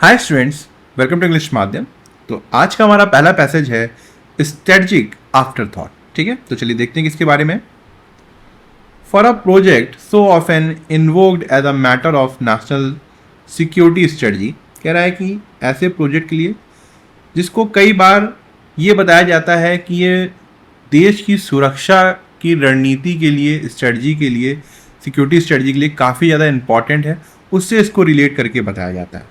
Hi students, welcome to English माध्यम। तो आज का हमारा पहला पैसेज है स्ट्रेटजिक आफ्टर थॉट। ठीक है, तो चलिए देखते हैं किसके बारे में। For a project so often invoked as a matter of national security strategy, कह रहा है कि ऐसे प्रोजेक्ट के लिए जिसको कई बार ये बताया जाता है कि ये देश की सुरक्षा की रणनीति के लिए, स्ट्रेटजी के लिए, सिक्योरिटी स्ट्रेटजी के लिए काफ़ी ज़्यादा इंपॉर्टेंट है, उससे इसको रिलेट करके बताया जाता है।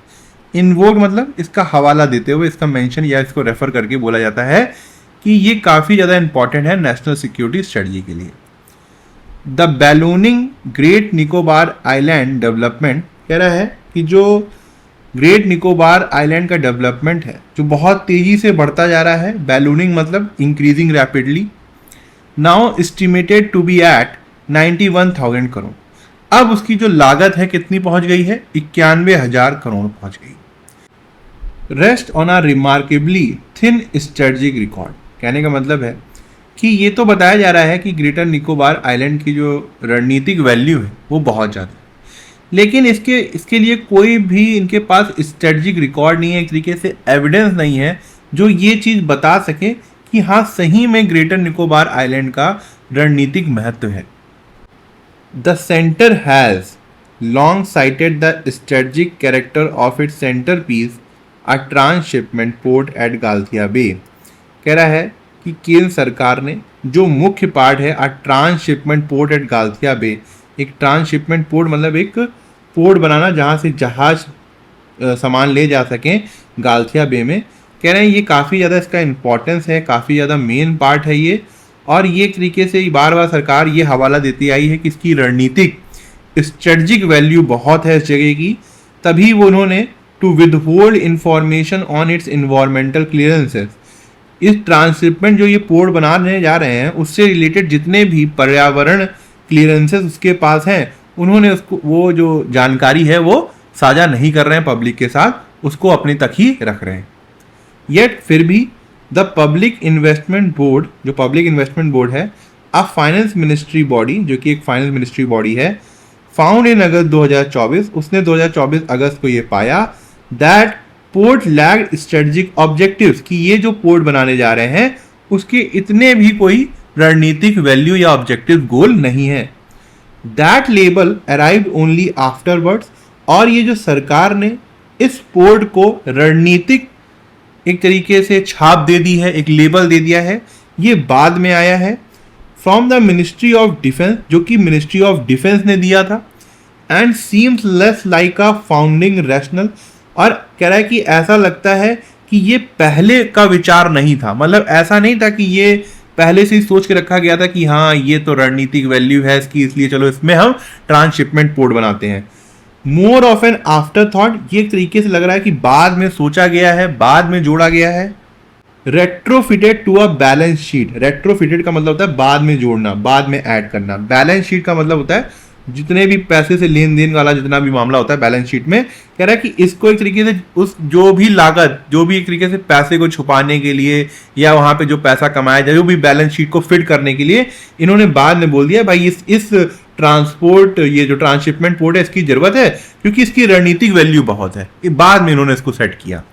इन्वोक मतलब इसका हवाला देते हुए, इसका मेंशन या इसको रेफर करके बोला जाता है कि ये काफ़ी ज़्यादा इंपॉर्टेंट है नेशनल सिक्योरिटी स्ट्रेटजी के लिए। The ballooning great Nicobar island development, कह रहा है कि जो ग्रेट निकोबार आइलैंड का डेवलपमेंट है जो बहुत तेज़ी से बढ़ता जा रहा है, बैलूनिंग मतलब increasing rapidly, now estimated to be at 91,000 crore. अब उसकी जो लागत है कितनी पहुंच गई है, 91,000 करोड़ पहुंच गई। Rest on a remarkably thin strategic record, कहने का मतलब है कि ये तो बताया जा रहा है कि ग्रेटर निकोबार आइलैंड की जो रणनीतिक वैल्यू है वो बहुत ज़्यादा है, लेकिन इसके लिए कोई भी इनके पास स्ट्रेटजिक रिकॉर्ड नहीं है, एक तरीके से एविडेंस नहीं है जो ये चीज़ बता सके कि हाँ सही में ग्रेटर निकोबार आइलैंड का रणनीतिक महत्व है। The centre has long cited the strategic character of its centrepiece a transshipment port at Galathea Bay, कह रहा है कि केंद्र सरकार ने जो मुख्य पार्ट है अ ट्रांसशिपमेंट पोर्ट एट गाल्थिया बे, एक ट्रांसशिपमेंट पोर्ट मतलब एक पोर्ट बनाना जहाँ से जहाज सामान ले जा सकें गाल्थिया बे में, कह रहे हैं ये काफ़ी ज़्यादा इसका इम्पोर्टेंस है, काफ़ी ज़्यादा मेन पार्ट है ये। और ये एक तरीके से बार बार सरकार ये हवाला देती आई है कि इसकी रणनीतिक स्ट्रेटजिक वैल्यू बहुत है इस जगह की, तभी वो उन्होंने to withhold information on its environmental clearances, इस ट्रांसशिपमेंट जो ये पोर्ट बनाने जा रहे हैं उससे रिलेटेड जितने भी पर्यावरण क्लियरेंसेस उसके पास हैं, उन्होंने उसको वो जो जानकारी है वो साझा नहीं कर रहे हैं पब्लिक के साथ, उसको अपने तक ही रख रहे हैं। येट फिर भी द पब्लिक इन्वेस्टमेंट बोर्ड, जो पब्लिक इन्वेस्टमेंट बोर्ड है, अ फाइनेंस मिनिस्ट्री बॉडी, जो कि एक फाइनेंस मिनिस्ट्री बॉडी है, फाउंड इन अगस्त 2024, उसने 2024 अगस्त को ये पाया that port lagged strategic objectives, कि ये जो पोर्ट बनाने जा रहे हैं उसके इतने भी कोई रणनीतिक वैल्यू या ऑब्जेक्टिव गोल नहीं है। That label arrived only afterwards, और ये जो सरकार ने इस पोर्ट को रणनीतिक एक तरीके से छाप दे दी है, एक लेबल दे दिया है, ये बाद में आया है from the Ministry of defence, जो कि मिनिस्ट्री ऑफ डिफेंस ने दिया था, and seems less like a founding rational, और कह रहा है कि ऐसा लगता है कि ये पहले का विचार नहीं था, मतलब ऐसा नहीं था कि ये पहले से ही सोच के रखा गया था कि हाँ ये तो रणनीतिक वैल्यू है इसकी, इसलिए चलो इसमें हम ट्रांसशिपमेंट पोर्ट बनाते हैं। More of an afterthought, ये एक तरीके से लग रहा है कि बाद में सोचा गया है, बाद में जोड़ा गया है। Retrofitted to a balance sheet, retrofitted का मतलब होता है बाद में जोड़ना, बाद में ऐड करना। बैलेंस शीट का मतलब होता है जितने भी पैसे से लेन देन वाला जितना भी मामला होता है बैलेंस शीट में, कह रहा है कि इसको एक तरीके से उस जो भी लागत, जो भी एक तरीके से पैसे को छुपाने के लिए या वहां पे जो पैसा कमाया जाए, जो भी बैलेंस शीट को फिट करने के लिए इन्होंने बाद में बोल दिया भाई इस ट्रांसपोर्ट, ये जो ट्रांसशिपमेंट पोर्ट है इसकी जरूरत है क्योंकि इसकी रणनीतिक वैल्यू बहुत है, बाद में इन्होंने इसको सेट किया।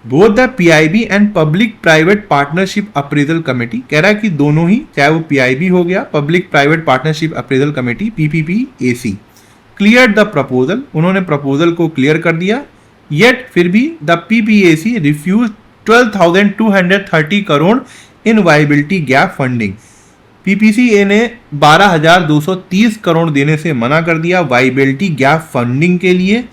Both the PIB and public private partnership appraisal committee, कह रहा है कि दोनों ही, चाहे वो पीआईबी हो गया public private partnership appraisal committee PPPAC, clear the proposal, उन्होंने प्रपोजल को क्लियर कर दिया। येट फिर भी the PPAC refuse 12,230 crore in viability gap funding, PPCA ने 12,230 करोड़ देने से मना कर दिया वायबिलिटी गैप फंडिंग के लिए,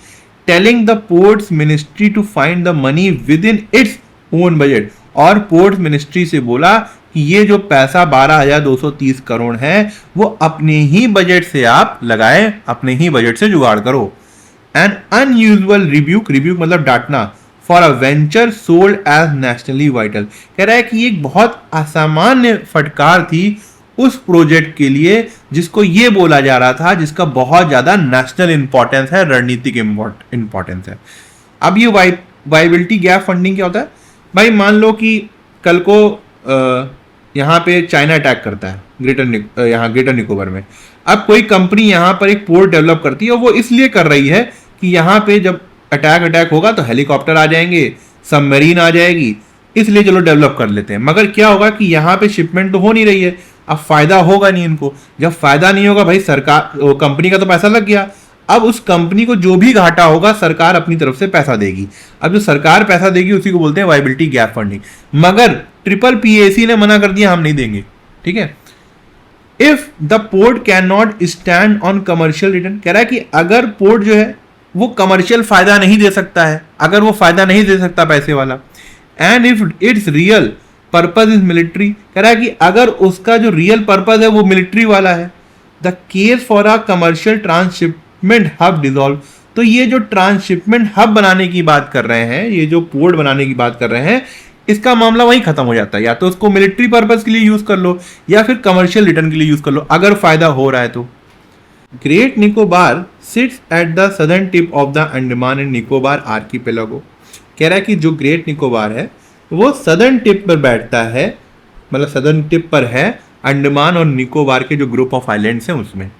telling the ports ministry to find the money within its own budget, और पोर्ट्स मिनिस्ट्री से बोला कि ये जो पैसा 12,230 करोड़ है वो अपने ही बजट से आप लगाए, अपने ही बजट से जुगाड़ करो। एन अनयूजुअल रिब्यूक, रिब्यूक मतलब डांटना, for a venture sold as nationally vital, कह रहा है कि ये एक असामान्य फटकार थी उस प्रोजेक्ट के लिए जिसको ये बोला जा रहा था जिसका बहुत ज्यादा नेशनल इंपॉर्टेंस है, रणनीतिक इंपॉर्टेंस है। अब ये वायबिलिटी गैप फंडिंग क्या होता है भाई, मान लो कि कल को यहाँ पे चाइना अटैक करता है ग्रेटर निकोबार में, अब कोई कंपनी यहाँ पर एक पोर्ट डेवलप करती है और वो इसलिए कर रही है कि यहाँ पे जब अटैक होगा तो हेलीकॉप्टर आ जाएंगे, सबमरीन आ जाएगी, इसलिए चलो डेवलप कर लेते हैं। मगर क्या होगा कि यहाँ पे शिपमेंट तो हो नहीं रही है, अब फायदा होगा नहीं इनको। जब फायदा नहीं होगा भाई, सरकार कंपनी का तो पैसा लग गया, अब उस कंपनी को जो भी घाटा होगा सरकार अपनी तरफ से पैसा देगी। अब जो सरकार पैसा देगी उसी को बोलते हैं वायबिलिटी गैप फंडिंग। मगर ट्रिपल पीएसी ने मना कर दिया, हम नहीं देंगे, ठीक है। If the port can not stand on commercial return, कह रहा है कि अगर पोर्ट जो है वो कमर्शियल फायदा नहीं दे सकता है, अगर वो फायदा नहीं दे सकता पैसे वाला, and if it's real purpose is military, कह रहा है कि अगर उसका जो रियल पर्पज है वो मिलिट्री वाला है, the case for a commercial transshipment hub dissolve. तो ये जो ट्रांसशिपमेंट हब बनाने की बात कर रहे हैं, ये जो पोर्ट बनाने की बात कर रहे हैं, इसका मामला वहीं खत्म हो जाता है। या तो उसको मिलिट्री पर्पज के लिए यूज कर लो या फिर कमर्शियल रिटर्न के लिए यूज कर लो, अगर फायदा हो रहा है तो। Great Nicobar seats at the southern tip of the Andaman and Nicobar archipelago, कह रहा है कि जो ग्रेट निकोबार है वो सदर्न टिप पर बैठता है, मतलब सदर्न टिप पर है अंडमान और निकोबार के जो ग्रुप ऑफ आइलैंड्स हैं उसमें।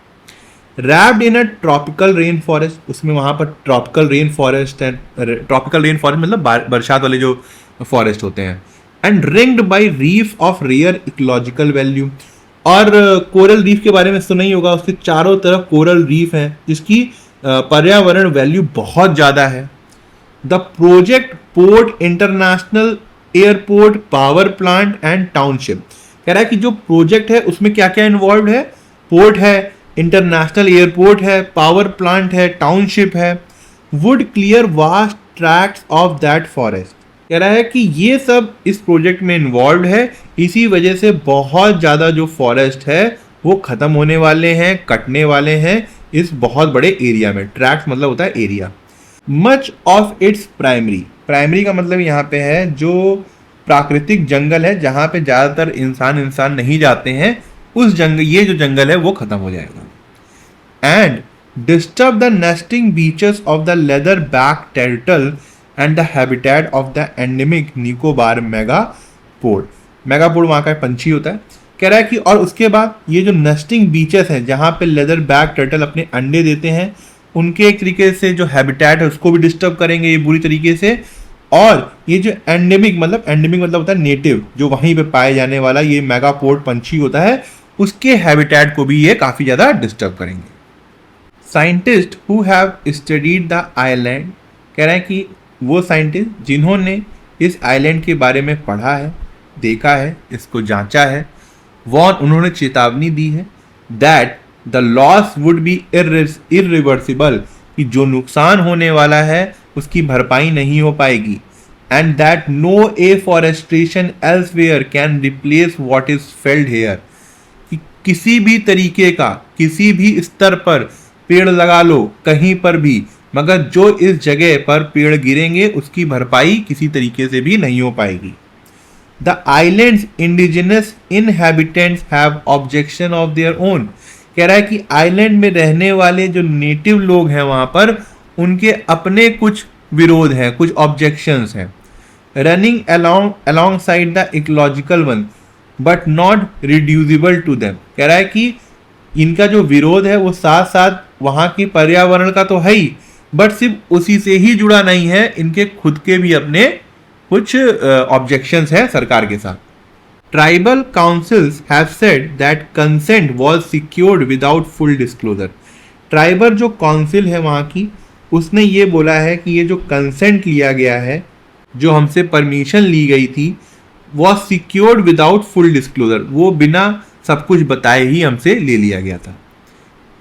Wrapped in a tropical rain forest, उसमें वहाँ पर ट्रॉपिकल रेन फॉरेस्ट है, ट्रॉपिकल रेन फॉरेस्ट मतलब बरसात वाले जो फॉरेस्ट होते हैं। And ringed by reef of rare ecological value, और कोरल रीफ के बारे में सुना ही होगा, उसके चारों तरफ कोरल रीफ है जिसकी पर्यावरण वैल्यू बहुत ज़्यादा है। The project port international airport power plant and township, कह रहा है कि जो प्रोजेक्ट है उसमें क्या क्या इन्वॉल्व है, पोर्ट है, इंटरनेशनल एयरपोर्ट है, पावर प्लांट है, टाउनशिप है, would clear vast tracts of that forest, कह रहा है कि ये सब इस प्रोजेक्ट में इन्वॉल्व है, इसी वजह से बहुत ज़्यादा जो फॉरेस्ट है वो ख़त्म होने वाले हैं, कटने वाले हैं इस बहुत बड़े एरिया में। ट्रैक्ट मतलब होता है area. Much of its primary का मतलब यहाँ पे है जो प्राकृतिक जंगल है जहाँ पे ज़्यादातर इंसान नहीं जाते हैं, उस जंगल, ये जो जंगल है वो ख़त्म हो जाएगा। And disturb the nesting beaches of the leather back turtle and the habitat of the endemic Nicobar megapode. Megapode वहाँ का पंछी होता है, कह रहा है कि और उसके बाद ये जो नेस्टिंग बीचेस हैं जहाँ पे लेदर बैक टर्टल अपने अंडे देते हैं, उनके एक तरीके से जो हैबिटेट है उसको भी डिस्टर्ब करेंगे ये बुरी तरीके से। और ये जो एंडेमिक मतलब होता है नेटिव, जो वहीं पे पाए जाने वाला ये मेगापोड पंछी होता है, उसके हैबिटेट को भी ये काफ़ी ज़्यादा डिस्टर्ब करेंगे। Scientist who have studied the island, कह रहे हैं कि वो साइंटिस्ट जिन्होंने इस आइलैंड के बारे में पढ़ा है, देखा है, इसको जांचा है, उन्होंने चेतावनी दी है that the loss would be irreversible, कि जो नुकसान होने वाला है उसकी भरपाई नहीं हो पाएगी। And that no afforestation elsewhere can replace what is felled here, कि किसी भी तरीके का किसी भी स्तर पर पेड़ लगा लो कहीं पर भी, मगर जो इस जगह पर पेड़ गिरेंगे उसकी भरपाई किसी तरीके से भी नहीं हो पाएगी। The islands indigenous inhabitants have objection of their own, कह रहा है कि आइलैंड में रहने वाले जो नेटिव लोग हैं वहाँ पर उनके अपने कुछ विरोध हैं, कुछ ऑब्जेक्शंस हैं। Running alongside the ecological one but not reducible to them, कह रहा है कि इनका जो विरोध है वो साथ साथ वहाँ की पर्यावरण का तो है ही, बट सिर्फ उसी से ही जुड़ा नहीं है, इनके खुद के भी अपने कुछ ऑब्जेक्शंस हैं सरकार के साथ। Tribal councils have said that consent was secured without full disclosure, tribal जो काउंसिल है वहाँ की, उसने ये बोला है कि ये जो कंसेंट लिया गया है, जो हमसे परमिशन ली गई थी, was secured without full disclosure, वो बिना सब कुछ बताए ही हमसे ले लिया गया था।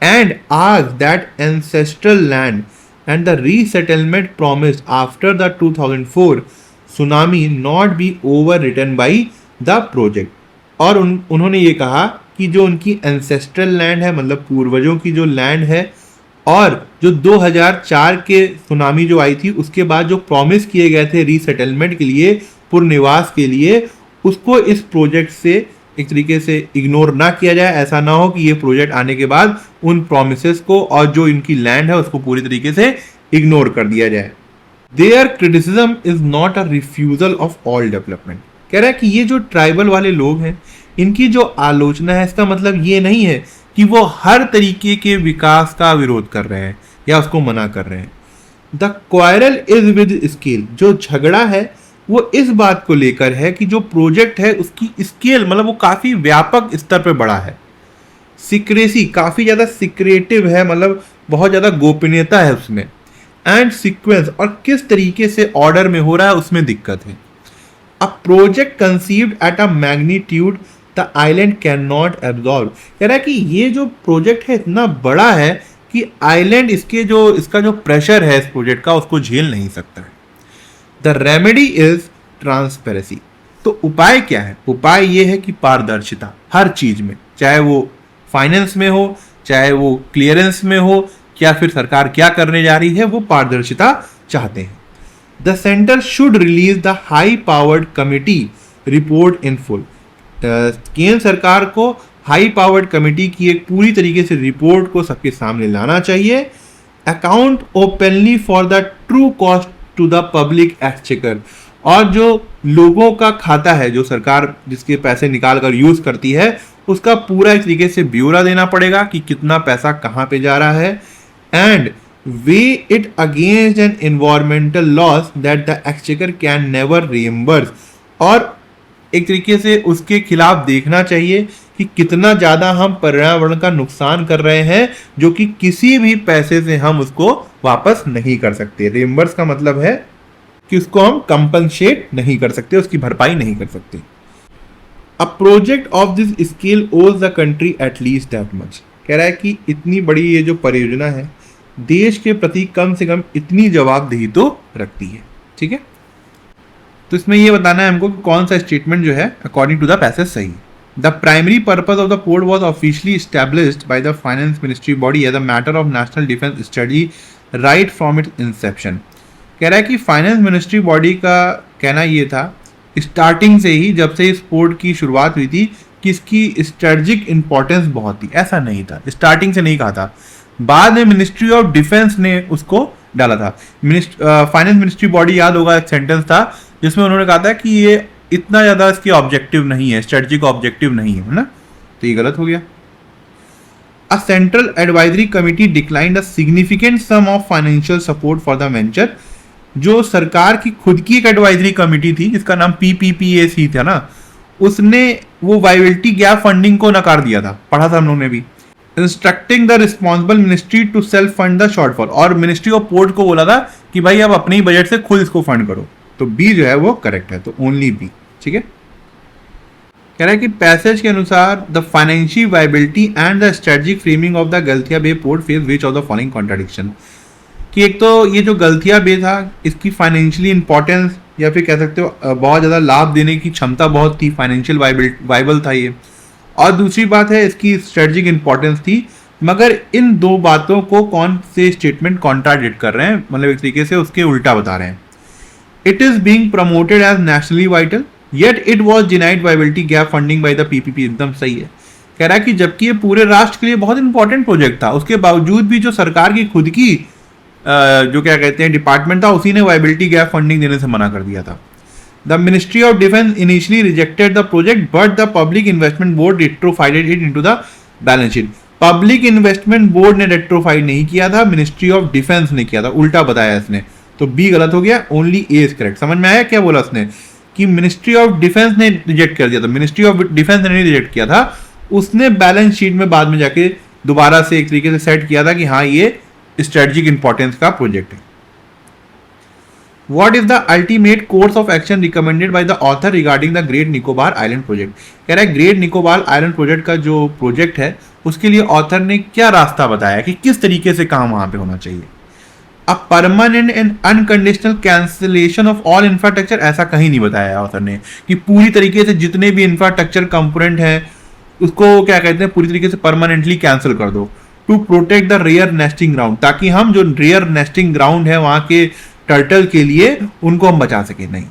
एंड आज that ancestral land and the resettlement promised after the 2004 tsunami not be overwritten by the project, और उन्होंने ये कहा कि जो उनकी एंसेस्ट्रल लैंड है, मतलब पूर्वजों की जो लैंड है, और जो 2004 के सुनामी जो आई थी उसके बाद जो प्रॉमिस किए गए थे रीसेटलमेंट के लिए, पुनर्निवास के लिए, उसको इस प्रोजेक्ट से एक तरीके से इग्नोर ना किया जाए। ऐसा ना हो कि ये प्रोजेक्ट आने के बाद उन प्रोमिसेस को और जो इनकी लैंड है उसको पूरी तरीके से इग्नोर कर दिया जाए। Their criticism is not a refusal of all development, कह रहा है कि ये जो ट्राइबल वाले लोग हैं इनकी जो आलोचना है इसका मतलब ये नहीं है कि वो हर तरीके के विकास का विरोध कर रहे हैं या उसको मना कर रहे हैं। The quarrel is with scale, जो झगड़ा है वो इस बात को लेकर है कि जो प्रोजेक्ट है उसकी स्केल मतलब वो काफी व्यापक स्तर पे बड़ा है। सिक्रेसी, काफी ज्यादा सिक्रेटिव है, मतलब बहुत ज्यादा गोपनीयता है उसमें। एंड सीक्वेंस, और किस तरीके से ऑर्डर में हो रहा है उसमें दिक्कत है। A project conceived at a magnitude the island can not absorb, कह रहा है कि ये जो प्रोजेक्ट है इतना बड़ा है कि आइलैंड इसका जो प्रेशर है इस प्रोजेक्ट का उसको झेल नहीं सकता है। द रेमेडी इज ट्रांसपेरेंसी, तो उपाय क्या है? उपाय ये है कि पारदर्शिता हर चीज में, चाहे वो फाइनेंस में हो, चाहे वो क्लियरेंस में हो, या फिर सरकार क्या करने जा रही है, वो पारदर्शिता चाहते हैं। The centre should release the high powered committee report in full, केंद्र सरकार को हाई पावर्ड कमिटी की एक पूरी तरीके से रिपोर्ट को सबके सामने लाना चाहिए। Account openly for the true cost to the public exchequer, और जो लोगों का खाता है, जो सरकार जिसके पैसे निकाल कर यूज करती है, उसका पूरा एक तरीके से ब्यौरा देना पड़ेगा कि कितना पैसा कहाँ पे जा रहा है। And way it against an environmental loss that the exchequer can never reimburse, और एक तरीके से उसके खिलाफ देखना चाहिए कि कितना ज़्यादा हम पर्यावरण का नुकसान कर रहे हैं, जो कि किसी भी पैसे से हम उसको वापस नहीं कर सकते। रिएम्बर्स का मतलब है कि उसको हम कंपनसेट नहीं कर सकते, उसकी भरपाई नहीं कर सकते। A project of this scale owes the country at least that much, कह रहा है कि इतनी बड़ी ये जो परियोजना है देश के प्रति कम से कम इतनी जवाबदेही तो रखती है। ठीक है, तो इसमें ये बताना है हमको कि कौन सा स्टेटमेंट जो है अकॉर्डिंग टू द पैसेज सही है। The primary purpose of the port was officially established by the finance ministry body as a matter of national defence study right from its inception, कह रहा है कि फाइनेंस मिनिस्ट्री बॉडी का कहना ये था स्टार्टिंग से ही, जब से इस पोर्ट की शुरुआत हुई थी, कि इसकी स्ट्रेटजिक इंपॉर्टेंस बहुत थी। ऐसा नहीं था, स्टार्टिंग से नहीं कहा था, बाद में मिनिस्ट्री ऑफ डिफेंस ने उसको डाला था। फाइनेंस मिनिस्ट्री बॉडी, याद होगा एक सेंटेंस था जिसमें उन्होंने कहा था कि ये इतना ज़्यादा इसकी ऑब्जेक्टिव नहीं है, स्ट्रेटजिक ऑब्जेक्टिव नहीं है ना, तो ये गलत हो गया। A central advisory committee declined a significant sum of financial support for the venture, जो सरकार की खुद की एक एडवाइजरी कमिटी थी जिसका नाम PPPAC था ना, उसने वो वायबिलिटी गैप फंडिंग को नकार दिया था, पढ़ा था हम लोगों ने भी। Instructing the responsible ministry to self fund the shortfall, और मिनिस्ट्री ऑफ पोर्ट को बोला था कि भाई आप अपने ही बजट से खुद इसको फंड करो, तो बी जो है वो करेक्ट है, तो ओनली बी। ठीक है, कह रहा है कि पैसेज के अनुसार the financial viability and the strategic framing of the Galathea Bay port face which of the following contradiction, कि एक तो ये जो गलथिया बे था इसकी फाइनेंशियली इंपॉर्टेंस, या फिर कह सकते हो बहुत ज़्यादा लाभ देने की क्षमता बहुत थी, फाइनेंशियल वाइबल था ये, और दूसरी बात है इसकी स्ट्रेटजिक इंपॉर्टेंस थी। मगर इन दो बातों को कौन से स्टेटमेंट कॉन्ट्राडिक्ट कर रहे हैं, मतलब एक तरीके से उसके उल्टा बता रहे हैं। It is being promoted as nationally vital yet it was denied viability gap funding by the PPP, एकदम सही है। कह रहा है कि जबकि ये पूरे राष्ट्र के लिए बहुत इंपॉर्टेंट प्रोजेक्ट था, उसके बावजूद भी जो सरकार की खुद की जो क्या कहते हैं डिपार्टमेंट था, उसी ने वायबिलिटी गैप फंडिंग देने से मना कर दिया था। The Ministry of Defence initially rejected the project but the Public Investment Board retrofitted it into the balance sheet, Public Investment Board ने रेट्रोफाइड नहीं किया था, मिनिस्ट्री ऑफ डिफेंस ने किया था, उल्टा बताया इसने, तो बी गलत हो गया, ओनली ए इज करेक्ट। समझ में आया क्या बोला उसने, कि मिनिस्ट्री ऑफ डिफेंस ने रिजेक्ट कर दिया था, मिनिस्ट्री ऑफ डिफेंस ने नहीं रिजेक्ट किया था, उसने बैलेंस शीट में बाद में जाके दोबारा से एक तरीके से सेट किया था कि हाँ ये स्ट्रेटजिक इंपॉर्टेंस का प्रोजेक्ट है। What is the ultimate course of action recommended by the author regarding the Great Nicobar Island Project? कह रहा है ग्रेट निकोबार आइलैंड प्रोजेक्ट का जो प्रोजेक्ट है उसके लिए ऑथर ने क्या रास्ता बताया कि किस तरीके से काम वहां पे होना चाहिए। A permanent and unconditional cancellation of all infrastructure, ऐसा कहीं नहीं बताया ऑथर ने कि पूरी तरीके से जितने भी इंफ्रास्ट्रक्चर कंपोनेंट हैं उसको क्या कहते हैं पूरी तरीके से परमानेंटली कैंसिल कर दो। To protect the rare nesting ground, ताकि हम जो रेयर नेस्टिंग ग्राउंड है वहां के टर्टल के लिए उनको हम बचा सके नहीं।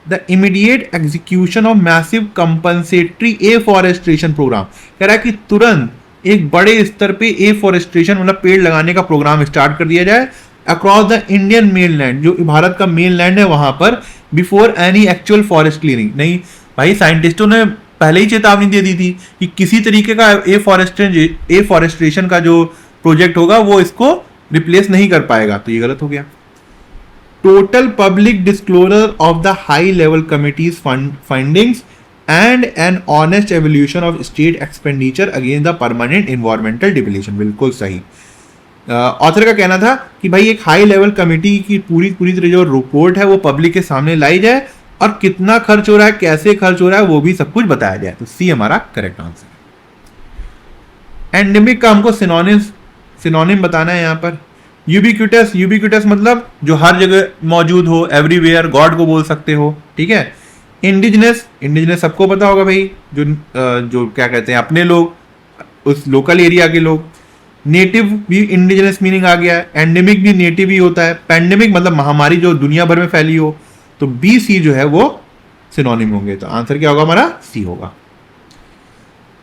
The immediate execution of massive compensatory afforestation programme, कह रहा है कि तुरंत एक बड़े स्तर पे एफॉरेस्ट्रेशन मतलब पेड़ लगाने का प्रोग्राम स्टार्ट कर दिया जाए अक्रॉस द इंडियन मेनलैंड, जो भारत का मेनलैंड है वहां पर, before any actual forest cleaning. नहीं भाई, साइंटिस्टों ने पहले ही चेतावनी दे दी थी कि किसी तरीके का एफॉरेस्ट्रेशन का जो प्रोजेक्ट होगा वो इसको रिप्लेस नहीं कर पाएगा, तो ये गलत हो गया। Total public disclosure of the high level committees findings and an honest evolution of state expenditure against the permanent environmental depletion. बिल्कुल सही। ऑथर का कहना था कि भाई एक हाई लेवल कमेटी की पूरी तरह जो रिपोर्ट है वो पब्लिक के सामने लाई जाए और कितना खर्च हो रहा है, कैसे खर्च हो रहा है, वो भी सब कुछ बताया जाए। तो सी हमारा करेक्ट आंसर है। एंडेमिक का हमको सिनोनिम बताना है यहाँ पर। यूबिक्यूटस मतलब जो हर जगह मौजूद हो, एवरीवेयर, गॉड को बोल सकते हो, ठीक है। इंडिजिनस सबको पता होगा भाई, जो क्या कहते हैं अपने लोग, उस लोकल एरिया के लोग। नेटिव भी इंडिजिनस मीनिंग आ गया है। एंडेमिक भी नेटिव ही होता है। पैंडेमिक मतलब महामारी जो दुनिया भर में फैली हो। तो बी सी जो है वो सिनोनिम होंगे। तो आंसर क्या होगा हमारा? सी होगा।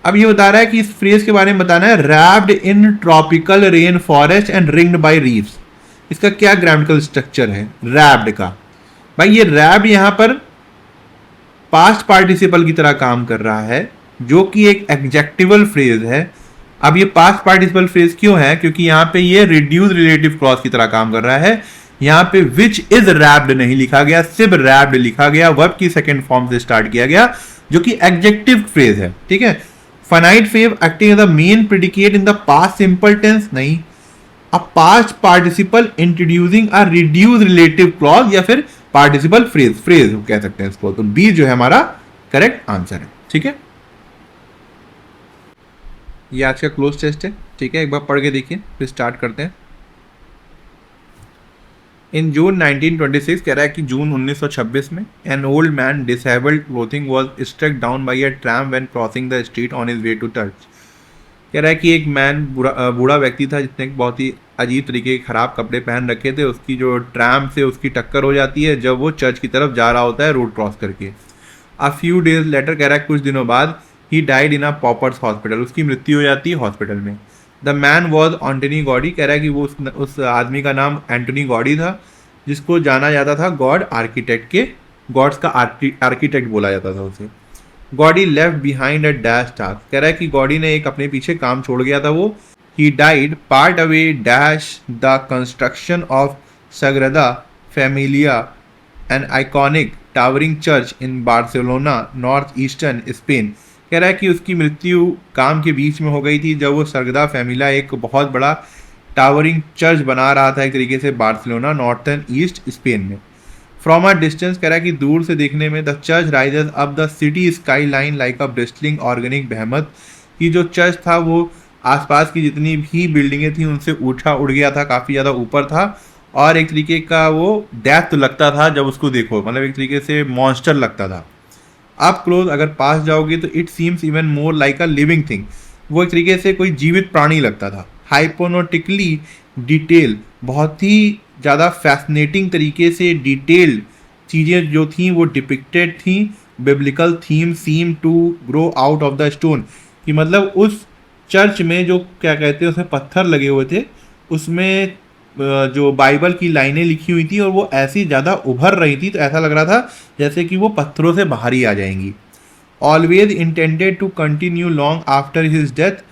अब ये बता रहा है कि इस फ्रेज के बारे में बताना है। Wrapped in tropical rain forest and ringed by reefs. इसका क्या ग्रामेटिकल स्ट्रक्चर है रैप्ड का? भाई ये रैप्ड यहां पर पास्ट पार्टिसिपल की तरह काम कर रहा है, जो कि एक एडजेक्टिवल फ्रेज है। अब ये पास्ट पार्टिसिपल फ्रेज क्यों है? क्योंकि यहाँ पे ये रिड्यूस रिलेटिव क्लॉज की तरह काम कर रहा है। यहाँ पे विच इज रैप्ड नहीं लिखा गया, सिर्फ रैप्ड लिखा गया, वर्ब की सेकंड फॉर्म से स्टार्ट किया गया, जो कि एडजेक्टिव फ्रेज है, ठीक है। Finite phrase acting as the main predicate in the past simple tense नहीं, a past participle introducing a reduce relative clause या फिर पार्टिसिपल फ्रेज कह सकते हैं इसको। तो बी जो है हमारा करेक्ट आंसर है, ठीक है। ये आज का क्लोज टेस्ट है, ठीक है। एक बार पढ़ के देखिए फिर स्टार्ट करते हैं। इन जून 1926 कह रहा है कि जून 1926 में an old man disabled clothing was struck down by a tram when crossing the street on his way to church. कह रहा है कि एक मैन बूढ़ा व्यक्ति था जिसने बहुत ही अजीब तरीके के खराब कपड़े पहन रखे थे। उसकी जो ट्रैम से उसकी टक्कर हो जाती है जब वो चर्च की तरफ जा रहा होता है रोड क्रॉस करके। अ फ्यू डेज लेटर कह रहा है कुछ दिनों बाद he died in a poppers hospital. उसकी मृत्यु हो जाती है हॉस्पिटल में। The man was Antony gaudy. कह रहा है कि वो उस आदमी का नाम एंटनी गॉडी था, जिसको जाना जाता था गॉड आर्किटेक्ट के, गॉड्स का आर्किटेक्ट बोला जाता था उसे। Gaudy left behind a dash task. कह रहा है कि गॉडी ने एक अपने पीछे काम छोड़ गया था वो। He died partway dash the construction of Sagrada Familia an iconic towering church in Barcelona north eastern Spain. कह रहा है कि उसकी मृत्यु काम के बीच में हो गई थी जब वो सग्रेदा फैमिलिया एक बहुत बड़ा टावरिंग चर्च बना रहा था एक तरीके से बार्सिलोना नॉर्थर्न ईस्ट स्पेन में। फ्रॉम अ डिस्टेंस कह रहा है कि दूर से देखने में the church rises up the city skyline like a bristling organic behemoth. कि जो चर्च था वो आसपास की जितनी भी बिल्डिंगें थी उनसे उड़ गया था, काफ़ी ज़्यादा ऊपर था और एक तरीके का वो डेथ लगता था जब उसको देखो, मतलब एक तरीके से मॉन्स्टर लगता था। आप क्लोज अगर पास जाओगे तो it seems even more like a living thing. वो एक तरीके से कोई जीवित प्राणी लगता था। हाइपोनोटिकली डिटेल, बहुत ही ज़्यादा फैसिनेटिंग तरीके से डिटेल्ड चीज़ें जो थी वो डिपिक्टेड थी। Biblical theme seem to grow out of the stone. कि मतलब उस चर्च में जो क्या कहते हैं उसमें पत्थर लगे हुए थे, उसमें जो बाइबल की लाइनें लिखी हुई थी और वो ऐसी ज़्यादा उभर रही थी तो ऐसा लग रहा था जैसे कि वो पत्थरों से बाहर ही आ जाएंगी। Always intended to continue long after his death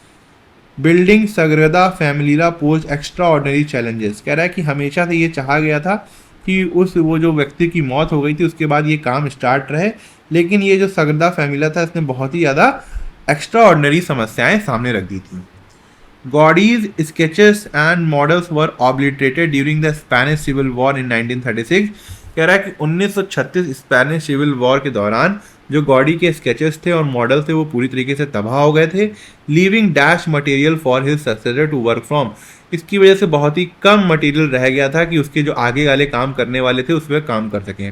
building Sagrada Familia pose extraordinary challenges. कह रहा है कि हमेशा से ये चाहा गया था कि वो जो व्यक्ति की मौत हो गई थी उसके बाद ये काम स्टार्ट रहे, लेकिन ये जो सग्रेदा फैमिलिया था इसने बहुत ही ज़्यादा एक्स्ट्रा ऑर्डनरी समस्याएं सामने रख दी थी। Gaudi's sketches and models were obliterated during the Spanish civil war in 1936। कह रहा है कि 1936 स्पेनिश सिविल वॉर के दौरान जो गॉडी के स्केचेस थे और मॉडल थे वो पूरी तरीके से तबाह हो गए थे। Leaving dash material for his successor to work from. इसकी वजह से बहुत ही कम मटेरियल रह गया था कि उसके जो आगे वाले काम करने वाले थे उसमें काम कर सकें।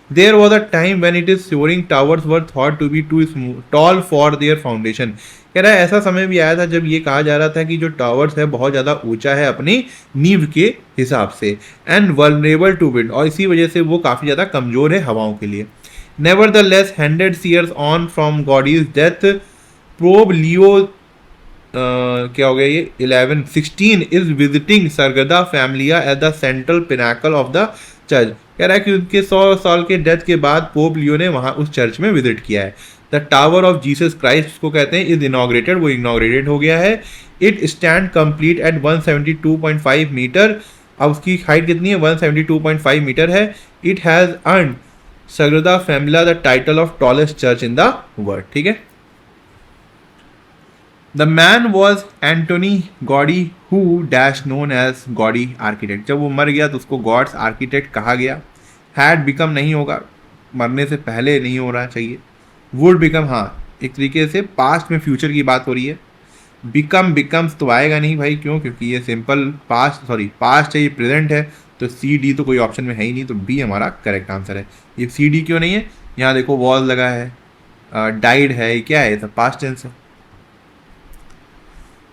There was a time when it is soaring towers were thought to be too tall for their foundation. कह रहा है ऐसा समय भी आया था जब ये कहा जा रहा था कि जो टावर्स है बहुत ज़्यादा ऊंचा है अपनी नींव के हिसाब से एंड वल्नरेबल टू विंड, और इसी वजह से वो काफ़ी ज़्यादा कमज़ोर है हवाओं के लिए। Nevertheless, 100 years on from Gaudi's death, Pope Leo क्या हो गया ये 16 is visiting Sagrada Familia at the central pinnacle of the church। कह रहा है कि उनके 100 साल के डेथ के बाद पोप लियो ने वहाँ उस चर्च में विजिट किया है। The tower of Jesus Christ उसको कहते हैं इज इनॉग्रेटेड, वो इनॉग्रेटेड हो गया है। It stand complete at 172.5 metre, अब उसकी हाइट कितनी है 172.5 मीटर है। It has earn Sagrada Familia the title of tallest church in the world, ठीक है। The man was Antoni Gaudi who dash known as Gaudi architect, जब वो मर गया तो उसको गॉड्स आर्किटेक्ट कहा गया। हैड बिकम नहीं होगा, मरने से पहले नहीं होना चाहिए। वुड बिकम, हाँ एक तरीके से पास्ट में फ्यूचर की बात हो रही है। बिकम बिकम्स तो आएगा नहीं भाई, क्यों, क्योंकि ये सिंपल पास्ट है, ये प्रेजेंट है, तो सी डी तो कोई ऑप्शन में है ही नहीं, तो बी हमारा करेक्ट आंसर है। ये सी डी क्यों नहीं है, यहाँ देखो वॉल लगा है, डाइड है, ये क्या है, ये सब पास्ट टेंस है।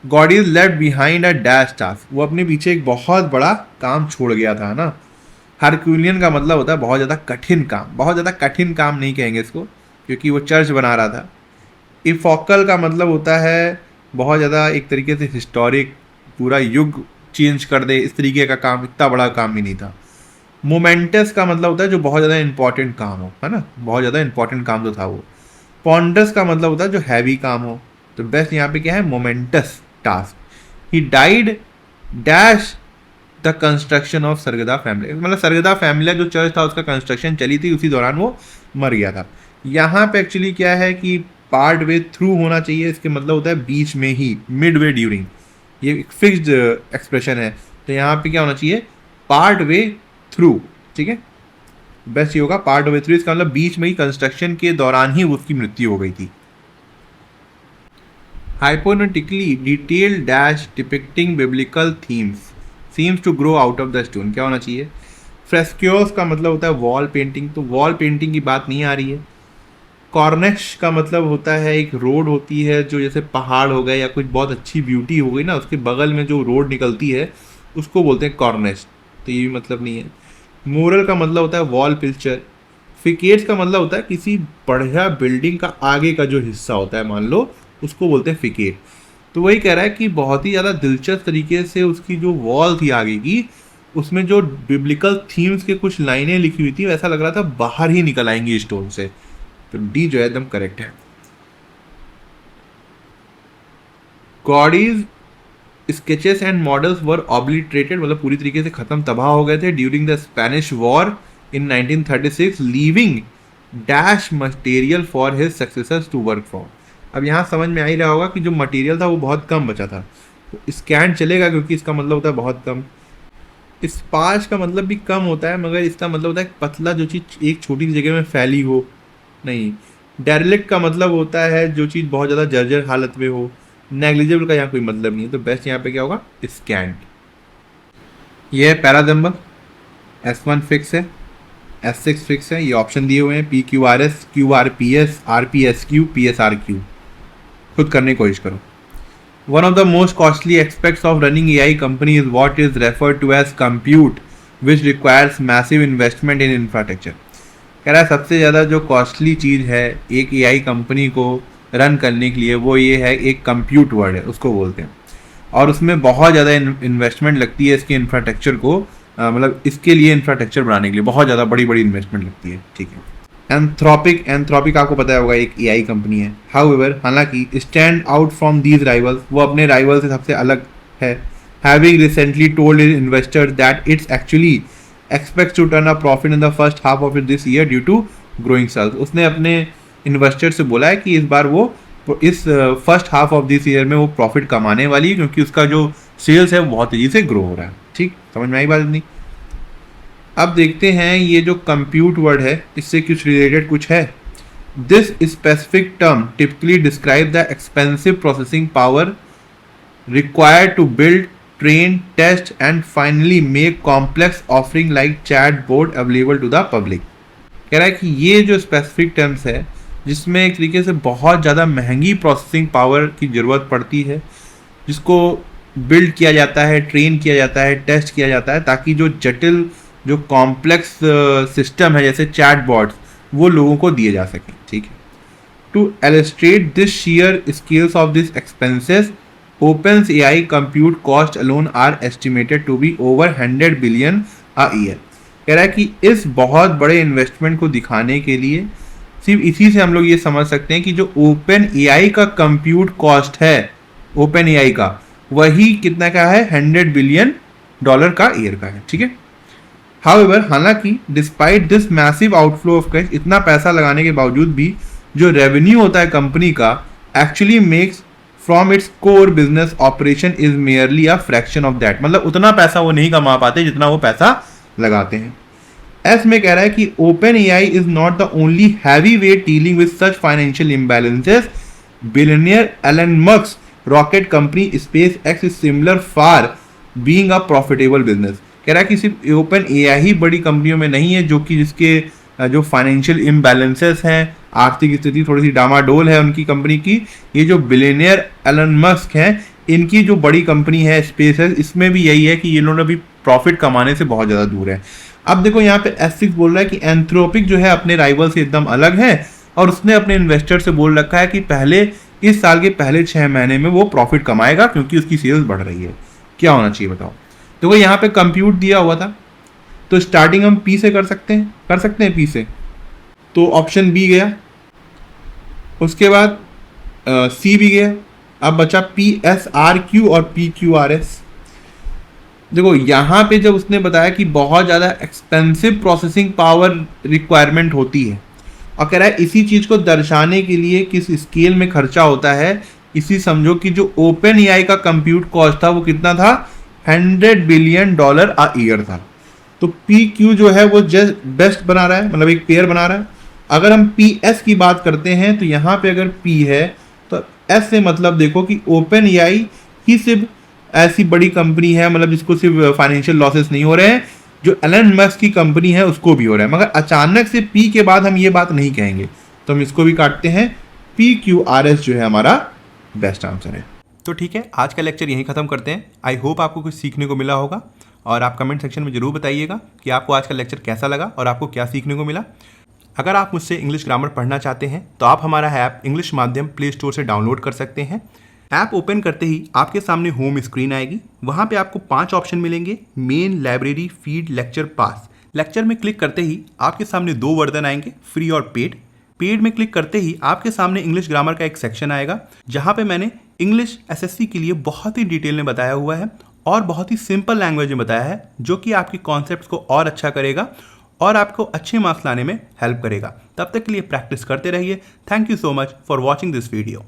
God is left behind a dash task, वो अपने पीछे एक बहुत बड़ा काम छोड़ गया था ना। हरक्यूलियन का मतलब होता है बहुत ज़्यादा कठिन काम, बहुत ज़्यादा कठिन काम नहीं कहेंगे इसको, क्योंकि वो चर्च बना रहा था। इफोकल का मतलब होता है बहुत ज़्यादा एक तरीके से हिस्टोरिक, पूरा युग चेंज कर दे, इस तरीके का काम, इतना बड़ा काम भी नहीं था। मोमेंटस का मतलब होता है जो बहुत ज़्यादा इंपॉर्टेंट काम हो, है ना, बहुत ज़्यादा इंपॉर्टेंट काम जो था वो। पॉन्डस का मतलब होता है जो हैवी काम हो, तो बेस्ट यहाँ पे क्या है, momentous task. He died dash the construction of Sagrada Family, मतलब सरगदा फैमिली जो चर्च था उसका कंस्ट्रक्शन चली थी, उसी दौरान वो मर गया था। यहाँ पे एक्चुअली क्या है कि पार्ट वे थ्रू होना चाहिए, इसके मतलब होता है बीच में ही, मिड वे ड्यूरिंग, ये एक फिक्स्ड एक्सप्रेशन है, तो यहाँ पे क्या होना चाहिए, पार्ट वे थ्रू, ठीक है, बेस्ट ये होगा पार्ट वे थ्रू, इसका मतलब बीच में ही, कंस्ट्रक्शन के दौरान ही उसकी मृत्यु हो गई थी। Hypnotically detail dash depicting biblical themes seems to grow out of the stone, क्या होना चाहिए। फ्रेस्क्योस का मतलब होता है वॉल पेंटिंग, तो वॉल पेंटिंग की बात नहीं आ रही है। कॉर्निश का मतलब होता है एक रोड होती है जो जैसे पहाड़ हो गए या कुछ बहुत अच्छी ब्यूटी हो गई ना, उसके बगल में जो रोड निकलती है उसको बोलते हैं कॉर्निश, तो ये भी मतलब नहीं है। मोरल का मतलब होता है वॉल पिक्चर। फिकेट्स का मतलब होता है किसी बढ़िया बिल्डिंग का आगे का जो हिस्सा होता है, मान लो, उसको बोलते हैं फिकेट। तो वही कह रहा है कि बहुत ही ज़्यादा दिलचस्प तरीके से उसकी जो वॉल थी आगे की, उसमें जो बिब्लिकल थीम्स के कुछ लाइनें लिखी हुई थी, वैसा लग रहा था बाहर ही निकल आएंगी स्टोन से, तो डी जो है एकदम करेक्ट है। Gaudi's sketches and models were obliterated, मतलब पूरी तरीके से खत्म, तबाह हो गए थे during the Spanish war in 1936, leaving dash material for his successors to work for. अब यहाँ समझ में आ ही रहा होगा कि जो मटेरियल था वो बहुत कम बचा था, तो स्कैंड चलेगा क्योंकि इसका मतलब होता है बहुत कम। स्पार्स का मतलब भी कम होता है, मगर इसका मतलब होता है पतला, जो चीज़ एक छोटी सी जगह में फैली हो, नहीं। डेरिलिक्ट का मतलब होता है जो चीज़ बहुत ज़्यादा जर्जर हालत में हो। नेग्लिजिबल का यहाँ कोई मतलब नहीं है, तो बेस्ट यहाँ पे क्या होगा, स्कैंड। ये है पैराजम्बल, S1 फिक्स है, S6 फिक्स है, ये ऑप्शन दिए हुए हैं, PQRS, QRPS, RPSQ, PSRQ, खुद करने की कोशिश करो। One of the most costly aspects of running AI company is what is referred to as compute which requires massive investment in infrastructure. कह रहा है सबसे ज़्यादा जो कॉस्टली चीज़ है एक AI कंपनी को रन करने के लिए, वो ये है, एक कंप्यूट वर्ड है उसको बोलते हैं, और उसमें बहुत ज़्यादा इन्वेस्टमेंट लगती है इसके इंफ्रास्ट्रक्चर को, मतलब इसके लिए इंफ्रास्ट्रक्चर बनाने के लिए बहुत ज़्यादा बड़ी बड़ी इन्वेस्टमेंट लगती है, ठीक है। एंथ्रोपिक आपको पता होगा एक AI कंपनी है। हाउएवर, हालांकि stand out from these rivals, वो अपने राइवल से सबसे अलग है। Having recently told investors that its actually expects to turn a profit in the first half of this year due to growing sales. उसने अपने इन्वेस्टर से बोला है कि इस बार वो इस first half of this year में वो प्रॉफिट कमाने वाली है, क्योंकि उसका जो सेल्स है वो बहुत तेज़ी से ग्रो हो रहा है। ठीक, समझ में आई बात नहीं। अब देखते हैं ये जो कंप्यूट वर्ड है इससे कुछ रिलेटेड कुछ है। This specific term typically describe the expensive processing power required to build, train, test and finally make complex offering like chatbot available to the public. कह रहा है कि ये जो स्पेसिफिक टर्म्स है जिसमें एक तरीके से बहुत ज़्यादा महंगी प्रोसेसिंग पावर की ज़रूरत पड़ती है, जिसको बिल्ड किया जाता है, ट्रेन किया जाता है, टेस्ट किया जाता है, ताकि जो जटिल, जो कॉम्प्लेक्स सिस्टम है जैसे चैट बॉट्स, वो लोगों को दिए जा सकें। ठीक है, to illustrate this sheer scales of this expenses, OpenAI compute cost alone are estimated to be over 100 billion a year। कह रहा है कि इस बहुत बड़े इन्वेस्टमेंट को दिखाने के लिए सिर्फ इसी से हम लोग ये समझ सकते हैं कि जो ओपन एआई का कंप्यूट कॉस्ट है, ओपन एआई का, वही कितना का है, $100 बिलियन का ईयर का है, ठीक है। हाउएवर, हालांकि despite this massive outflow of cash, इतना पैसा लगाने के बावजूद भी जो रेवेन्यू होता है कंपनी का actually makes from its core business operation is merely a fraction of that, मतलब उतना पैसा वो नहीं कमा पाते जितना वो पैसा लगाते हैं। एस में कह रहा है कि open AI is not the only heavy weight dealing with such financial imbalances, billionaire Elon Musk rocket company SpaceX is similar far being a profitable business. कह रहा है कि सिर्फ ओपन एआई ही बड़ी कंपनियों में नहीं है जो कि जिसके जो फाइनेंशियल इम्बैलेंसेस हैं, आर्थिक स्थिति थोड़ी सी डामाडोल है उनकी कंपनी की, ये जो बिलियनियर एलन मस्क हैं, इनकी जो बड़ी कंपनी है स्पेस एक्स, इसमें भी यही है कि ये लोग अभी प्रॉफिट कमाने से बहुत ज़्यादा दूर है। अब देखो यहाँ पे S6 बोल रहा है कि एंथ्रोपिक जो है अपने राइवल से एकदम अलग है और उसने अपने इन्वेस्टर से बोल रखा है कि पहले इस साल के पहले 6 महीने में वो प्रॉफिट कमाएगा क्योंकि उसकी सेल्स बढ़ रही है। क्या होना चाहिए बताओ? देखो यहाँ पे कंप्यूट दिया हुआ था, तो स्टार्टिंग हम P से कर सकते हैं P से, तो ऑप्शन बी गया, उसके बाद C भी गया, अब बचा PSRQ और PQRS। देखो यहाँ पे जब उसने बताया कि बहुत ज़्यादा एक्सपेंसिव प्रोसेसिंग पावर रिक्वायरमेंट होती है और कह रहा है इसी चीज़ को दर्शाने के लिए किस स्केल में खर्चा होता है, इसी समझो कि जो ओपन एआई का कंप्यूट कॉस्ट था वो कितना था, $100 बिलियन अ ईयर था। तो PQ जो है वो जस्ट बेस्ट बना रहा है, मतलब एक पेयर बना रहा है। अगर हम PS की बात करते हैं तो यहाँ पे अगर P है तो S से मतलब देखो कि ओपन एआई ही सिर्फ ऐसी बड़ी कंपनी है, मतलब जिसको सिर्फ फाइनेंशियल लॉसेस नहीं हो रहे हैं, जो एलन मस्क की कंपनी है उसको भी हो रहा है, मगर अचानक से P के बाद हम ये बात नहीं कहेंगे, तो हम इसको भी काटते हैं। PQRS जो है हमारा बेस्ट आंसर है। तो ठीक है, आज का लेक्चर यहीं ख़त्म करते हैं। आई होप आपको कुछ सीखने को मिला होगा और आप कमेंट सेक्शन में ज़रूर बताइएगा कि आपको आज का लेक्चर कैसा लगा और आपको क्या सीखने को मिला। अगर आप मुझसे इंग्लिश ग्रामर पढ़ना चाहते हैं तो आप हमारा ऐप इंग्लिश माध्यम प्ले स्टोर से डाउनलोड कर सकते हैं। ऐप ओपन करते ही आपके सामने होम स्क्रीन आएगी, वहाँ पे आपको 5 ऑप्शन मिलेंगे, मेन, लाइब्रेरी, फीड, लेक्चर, पास। लेक्चर में क्लिक करते ही आपके सामने 2 वर्जन आएंगे, फ्री और पेड। पेड में क्लिक करते ही आपके सामने इंग्लिश ग्रामर का एक सेक्शन आएगा जहाँ पे मैंने इंग्लिश SSC के लिए बहुत ही डिटेल में बताया हुआ है और बहुत ही सिंपल लैंग्वेज में बताया है, जो कि आपकी कॉन्सेप्ट्स को और अच्छा करेगा और आपको अच्छे मार्क्स लाने में हेल्प करेगा। तब तक के लिए प्रैक्टिस करते रहिए। Thank you so much for watching this video.